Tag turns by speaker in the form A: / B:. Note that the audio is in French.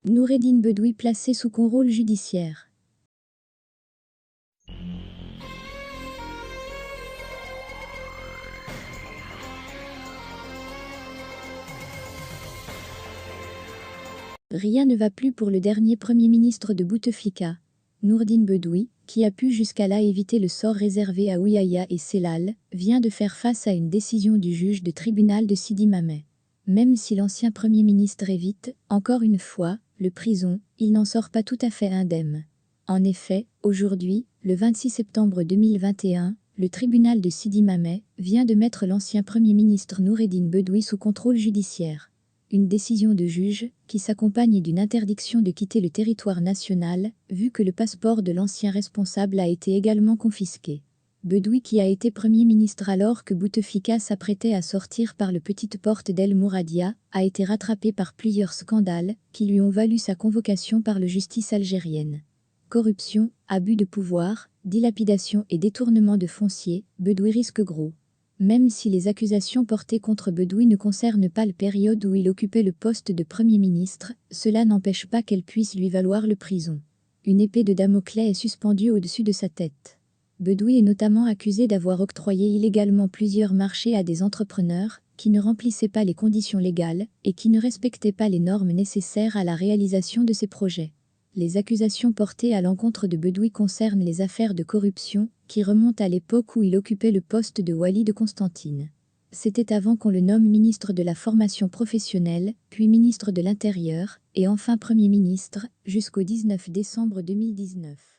A: Noureddine Bedoui placé sous contrôle judiciaire. Rien ne va plus pour le dernier Premier ministre de Bouteflika. Noureddine Bedoui, qui a pu jusqu'à là éviter le sort réservé à Ouiaïa et Sellal, vient de faire face à une décision du juge de tribunal de Sidi Mamet. Même si l'ancien Premier ministre évite, encore une fois, le prison, il n'en sort pas tout à fait indemne. En effet, aujourd'hui, le 26 septembre 2021, le tribunal de Sidi Mamet vient de mettre l'ancien Premier ministre Noureddine Bedoui sous contrôle judiciaire. Une décision de juge qui s'accompagne d'une interdiction de quitter le territoire national, vu que le passeport de l'ancien responsable a été également confisqué. Bedoui, qui a été Premier ministre alors que Bouteflika s'apprêtait à sortir par la petite porte d'El Mouradia, a été rattrapé par plusieurs scandales qui lui ont valu sa convocation par la justice algérienne. Corruption, abus de pouvoir, dilapidation et détournement de foncier, Bedoui risque gros. Même si les accusations portées contre Bedoui ne concernent pas la période où il occupait le poste de Premier ministre, cela n'empêche pas qu'elles puissent lui valoir la prison. Une épée de Damoclès est suspendue au-dessus de sa tête. Bedoui est notamment accusé d'avoir octroyé illégalement plusieurs marchés à des entrepreneurs qui ne remplissaient pas les conditions légales et qui ne respectaient pas les normes nécessaires à la réalisation de ces projets. Les accusations portées à l'encontre de Bedoui concernent les affaires de corruption qui remontent à l'époque où il occupait le poste de Wali de Constantine. C'était avant qu'on le nomme ministre de la formation professionnelle, puis ministre de l'Intérieur, et enfin Premier ministre, jusqu'au 19 décembre 2019.